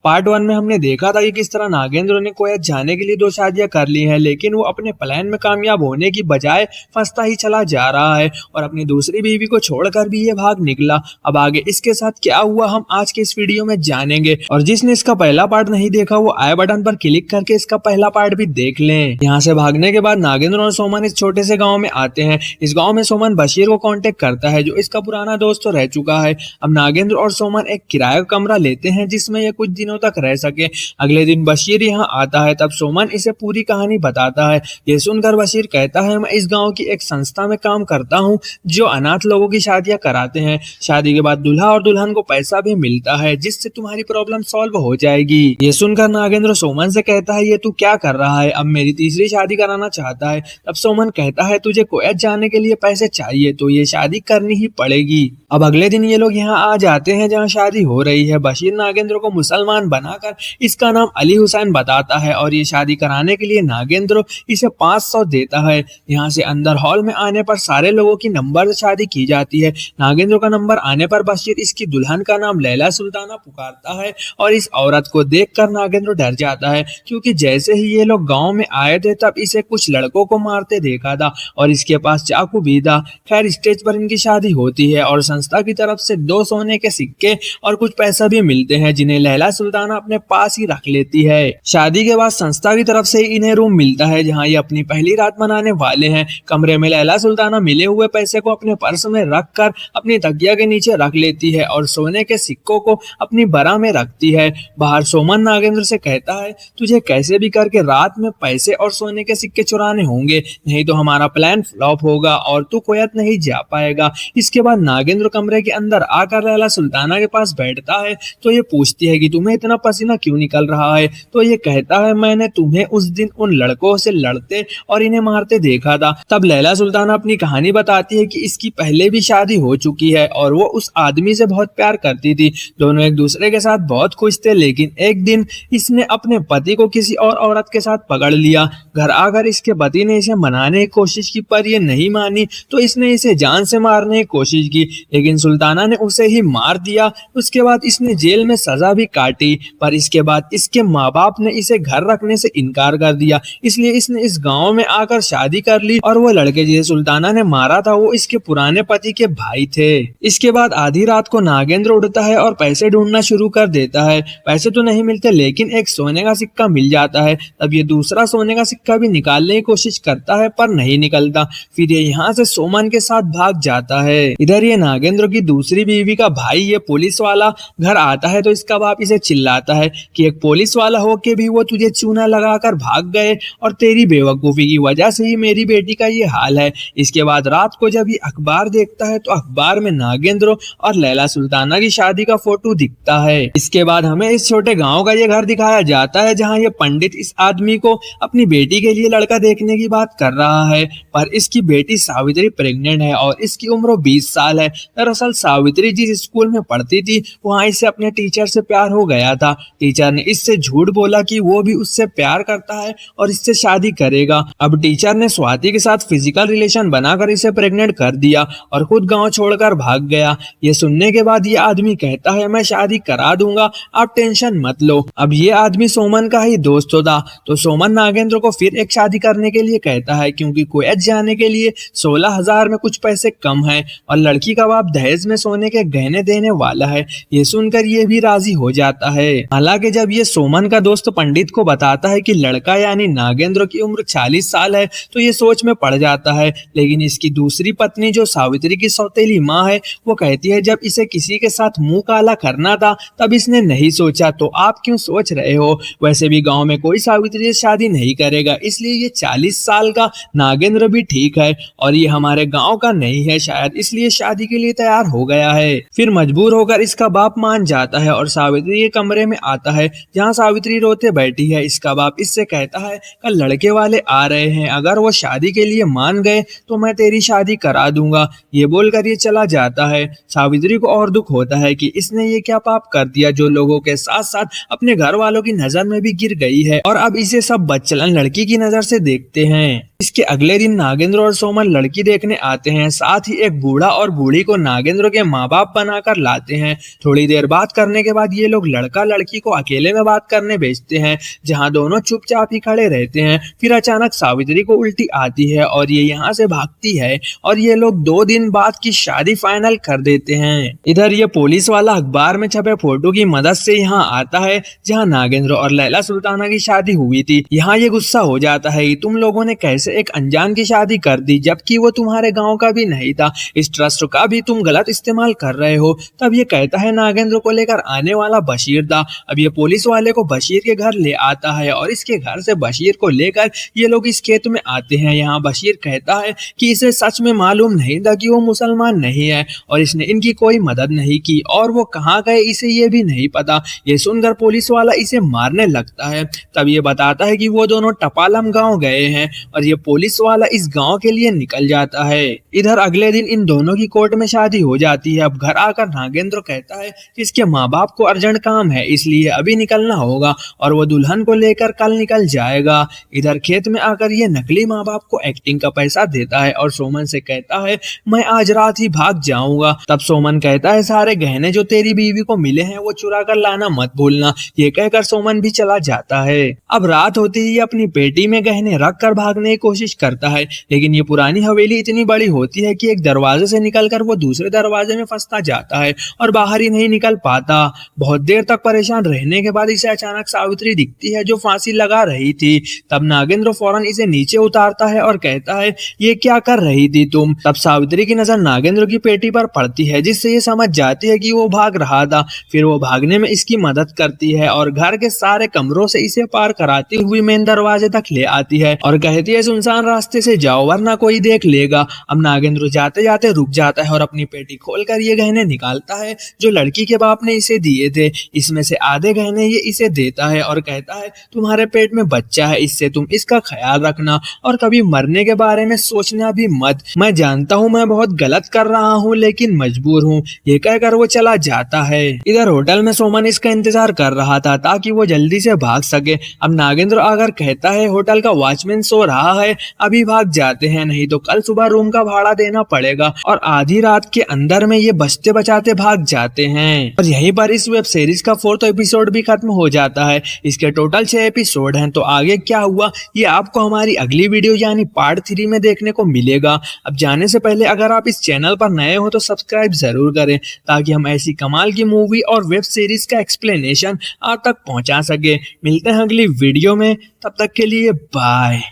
Part 1 में हमने देखा था कि किस तरह नागेंद्र ने कोयत जाने के लिए 2 शादियां कर ली हैं, लेकिन वो अपने प्लान में कामयाब होने की बजाय फंसता ही चला जा रहा है और अपनी दूसरी बीवी को छोड़कर भी ये भाग निकला। अब आगे इसके साथ क्या हुआ हम आज के इस वीडियो में जानेंगे और जिसने इसका पहला पार्ट नहीं देखा वो आई बटन पर क्लिक करके इसका पहला पार्ट भी देख लें। यहाँ से भागने के बाद नागेंद्र और सोमन इस छोटे से गाँव में आते हैं। इस गाँव में सोमन बशीर को कॉन्टेक्ट करता है जो इसका पुराना दोस्त तो रह चुका है। अब नागेंद्र और सोमन एक किराए का कमरा लेते हैं जिसमें ये कुछ दिनों तक रह सके। अगले दिन बशीर यहाँ आता है, तब सोमन इसे पूरी कहानी बताता है। ये सुनकर बशीर कहता है मैं इस गांव की एक संस्था में काम करता हूँ जो अनाथ लोगों की शादियां कराते हैं। शादी के बाद दूल्हा और दुल्हन को पैसा भी मिलता है जिससे तुम्हारी प्रॉब्लम सॉल्व हो जाएगी। ये सुनकर नागेंद्र सोमन से कहता है ये तू क्या कर रहा है, अब मेरी तीसरी शादी कराना चाहता है। तब सोमन कहता है तुझे कुवैत जाने के लिए पैसे चाहिए तो ये शादी करनी ही पड़ेगी। अब अगले दिन ये लोग यहाँ आ जाते हैं जहाँ शादी हो रही है। बशीर नागेंद्र को मुसलमान बनाकर इसका नाम अली हुसैन बताता है और ये शादी कराने के लिए नागेंद्र इसे 500 देता है। यहाँ से अंदर हॉल में आने पर सारे लोगों की नंबर से शादी की जाती है। नागेंद्र का नंबर आने पर बशीर इसकी दुल्हन का नाम लैला सुल्ताना पुकारता है और इस औरत को देखकर नागेंद्र डर जाता है क्योंकि जैसे ही ये लोग गाँव में आए थे तब इसे कुछ लड़कों को मारते देखा था और इसके पास चाकू भी था। खैर स्टेज पर इनकी शादी होती है और संस्था की तरफ से 2 सोने के सिक्के और कुछ पैसा भी मिलते हैं जिन्हें लैला सुल्ताना अपने पास ही रख लेती है। शादी के बाद संस्था की तरफ से इन्हें रूम मिलता है जहां ये अपनी पहली रात मनाने वाले हैं। कमरे में लैला सुल्ताना मिले हुए पैसे को अपने पर्स में रखकर अपनी तकिया के नीचे रख लेती है और सोने के सिक्कों को अपनी बरा में रखती है। बाहर सोमन नागेंद्र से कहता है तुझे कैसे भी करके रात में पैसे और सोने के सिक्के चुराने होंगे, नहीं तो हमारा प्लान फ्लॉप होगा और तू कुवैत नहीं जा पाएगा। इसके बाद नागेंद्र कमरे के अंदर आकर लैला सुल्ताना के पास बैठता है तो ये पूछती है कि तुम्हें इतना पसीना क्यों निकल रहा है। तो ये कहता है मैंने तुम्हें उस दिन उन लड़कों से लड़ते और इन्हें मारते देखा था। तब लैला सुल्ताना अपनी कहानी बताती है कि इसकी पहले भी शादी हो चुकी है और वो उस आदमी से बहुत प्यार करती थी। दोनों एक दूसरे के साथ बहुत खुश थे, लेकिन एक दिन इसने अपने पति को किसी और औरत के साथ पकड़ लिया। घर आकर इसके पति ने इसे मनाने की कोशिश की पर ये नहीं मानी तो इसने इसे जान से मारने की कोशिश की, लेकिन सुल्ताना ने उसे ही मार दिया। उसके बाद इसने जेल में सजा भी काटी पर इसके बाद इसके माँ बाप ने इसे घर रखने से इनकार कर दिया, इसलिए इसने इस गांव में आकर शादी कर ली और वो लड़के जिसे सुल्ताना ने मारा था वो इसके पुराने पति के भाई थे। इसके बाद आधी रात को नागेंद्र उठता है और पैसे ढूंढना शुरू कर देता है। पैसे तो नहीं मिलते लेकिन एक सोने का सिक्का मिल जाता है। तब ये दूसरा सोने का सिक्का भी निकालने की कोशिश करता है पर नहीं निकलता। फिर ये यहाँ से सोमन के साथ भाग जाता है। इधर ये नागेंद्र की दूसरी बीवी का भाई ये पुलिस वाला घर आता है तो इसका बाप इसे चिल्लाता है कि एक पुलिस वाला होके भी वो तुझे चूना लगाकर भाग गए और तेरी बेवकूफी की वजह से ही मेरी बेटी का ये हाल है। इसके बाद रात को जब ये अखबार देखता है तो अखबार में नागेंद्र और लैला सुल्ताना की शादी का फोटो दिखता है। इसके बाद हमें इस छोटे गांव का ये घर दिखाया जाता है जहां ये पंडित इस आदमी को अपनी बेटी के लिए लड़का देखने की बात कर रहा है पर इसकी बेटी सावित्री प्रेग्नेंट है और इसकी उम्र 20 साल है। दरअसल सावित्री जिस स्कूल में पढ़ती थी वहां इसे अपने टीचर से प्यार हो गया था। टीचर ने इससे झूठ बोला कि वो भी उससे प्यार करता है और इससे शादी करेगा। अब टीचर ने स्वाति के साथ फिजिकल रिलेशन बनाकर इसे प्रेग्नेंट कर दिया और खुद गांव छोड़कर भाग गया। ये सुनने के बाद ये आदमी कहता है मैं शादी करा दूंगा, आप टेंशन मत लो। अब ये आदमी सोमन का ही दोस्त था तो सोमन नागेंद्र को फिर एक शादी करने के लिए कहता है क्योंकि कुवैत जाने के लिए 16,000 में कुछ पैसे कम है और लड़की का बाप दहेज में सोने के गहने देने वाला है। ये सुनकर ये भी राजी हो जाता है। हालांकि जब ये सोमन का दोस्त पंडित को बताता है कि लड़का यानी नागेंद्र की उम्र 40 साल है तो ये सोच में पड़ जाता है, लेकिन इसकी दूसरी पत्नी जो सावित्री की सौतेली माँ है वो कहती है जब इसे किसी के साथ मुंह काला करना था तब इसने नहीं सोचा तो आप क्यों सोच रहे हो। वैसे भी गांव में कोई सावित्री से शादी नहीं करेगा, इसलिए ये 40 साल का नागेंद्र भी ठीक है और ये हमारे गाँव का नहीं है शायद, इसलिए शादी के लिए तैयार हो गया है। फिर मजबूर होकर इसका बाप मान जाता है और सावित्री के कमरे में आता है जहाँ सावित्री रोते बैठी है। इसका बाप इससे कहता है कल लड़के वाले आ रहे हैं, अगर वो शादी के लिए मान गए तो मैं तेरी शादी करा दूंगा। ये बोलकर ये चला जाता है। सावित्री को और दुख होता है कि इसने ये क्या पाप कर दिया जो लोगों के साथ साथ अपने घर वालों की नजर में भी गिर गई है और अब इसे सब बदचलन लड़की की नजर से देखते हैं। इसके अगले दिन नागेंद्र और सोमन लड़की देखने आते हैं। साथ ही एक बूढ़ा और बूढ़ी को नागेंद्र के माँ बाप बनाकर लाते हैं। थोड़ी देर बात करने के बाद ये लोग लड़का लड़की को अकेले में बात करने भेजते हैं, जहाँ दोनों चुपचाप ही खड़े रहते हैं। फिर अचानक सावित्री को उल्टी आती है और ये यहाँ से भागती है और ये लोग 2 दिन बाद की शादी फाइनल कर देते हैं। इधर ये पुलिस वाला अखबार में छपे फोटो की मदद से यहाँ आता है, जहाँ नागेंद्र और लैला सुल्ताना की शादी हुई थी। यहाँ ये गुस्सा हो जाता है, तुम लोगों ने कैसे एक अनजान की शादी कर दी, जबकि वो तुम्हारे गांव का भी नहीं था। इस ट्रस्ट का भी तुम गलत इस्तेमाल कर रहे हो। तब ये कहता है नागेंद्र को लेकर आने वाला बशीर था। अब ये पुलिस वाले को बशीर के घर ले आता है और इसके घर से बशीर को लेकर ये लोग इस खेत में आते हैं। यहाँ बशीर कहता है कि इसे सच में मालूम नहीं था कि वो मुसलमान नहीं है और इसने इनकी कोई मदद नहीं की और वो कहाँ गए इसे ये भी नहीं पता। ये सुनकर पुलिस वाला इसे मारने लगता है। तब ये बताता है कि वो दोनों टपालम गांव गए हैं और ये पुलिस वाला इस गांव के लिए निकल जाता है। इधर अगले दिन इन दोनों की कोर्ट में शादी हो जाती है। अब घर आकर नागेंद्र कहता है कि इसके माँ बाप को अर्जेंट काम है, इसलिए अभी निकलना होगा और वो दुल्हन को लेकर कल निकल जाएगा। इधर खेत में आकर ये नकली माँ बाप को एक्टिंग का पैसा देता है और सोमन से कहता है मैं आज रात ही भाग जाऊंगा। तब सोमन कहता है सारे गहने जो तेरी बीवी को मिले हैं वो चुरा कर लाना मत भूलना। ये कहकर सोमन भी चला जाता है। अब रात होते ही अपनी पेटी में गहने रख कर भागने की कोशिश करता है, लेकिन ये पुरानी हवेली इतनी बड़ी होती है कि एक दरवाजे से निकलकर वो दूसरे दरवाजे में फंसता जाता है और बाहर ही नहीं निकल पाता। बहुत देर तक परेशान रहने के बाद इसे अचानक सावित्री दिखती है जो फांसी लगा रही थी। तब नागेंद्र फौरन इसे नीचे उतारता है और कहता है ये क्या कर रही थी तुम। तब सावित्री की नजर नागेंद्र की पेटी पर पड़ती है, जिससे ये समझ जाती है कि वो भाग रहा था। फिर वो भागने में इसकी मदद करती है और घर के सारे कमरों से इसे पार कराती हुई मेन दरवाजे तक ले आती है और कहती है सुनसान रास्ते से जाओ वरना कोई देख लेगा। अब नागेंद्र जाते जाते रुक जाता है और अपनी पेटी खोलकर ये गहने निकालता है जो लड़की के बाप ने इसे दिए थे। इसमें से आधे गहने ये इसे देता है और कहता है तुम्हारे पेट में बच्चा है, इससे तुम इसका ख्याल रखना और कभी मरने के बारे में सोचना भी मत। मैं जानता हूँ मैं बहुत गलत कर रहा हूँ लेकिन मजबूर हूँ। ये कहकर वो चला जाता है। इधर होटल में सोमन इसका इंतजार कर रहा था ताकि वो जल्दी से भाग सके। अब नागेंद्र आकर कहता है होटल का वॉचमैन सो रहा है, अभी भाग जाते हैं नहीं तो कल सुबह रूम का भाड़ा देना पड़ेगा। और आधी रात के अंदर में ये बचते बचाते भाग जाते हैं। और यहीं पर इस वेब सीरीज का 4th एपिसोड भी खत्म हो जाता है। इसके टोटल 6 एपिसोड हैं। तो आगे क्या हुआ ये आपको हमारी अगली वीडियो यानी पार्ट 3 में देखने को मिलेगा। अब जाने से पहले अगर आप इस चैनल पर नए हो तो सब्सक्राइब जरूर करें ताकि हम ऐसी कमाल की मूवी और वेब सीरीज का एक्सप्लेनेशन आप तक पहुंचा सके। मिलते हैं अगली वीडियो में, तब तक के लिए बाय।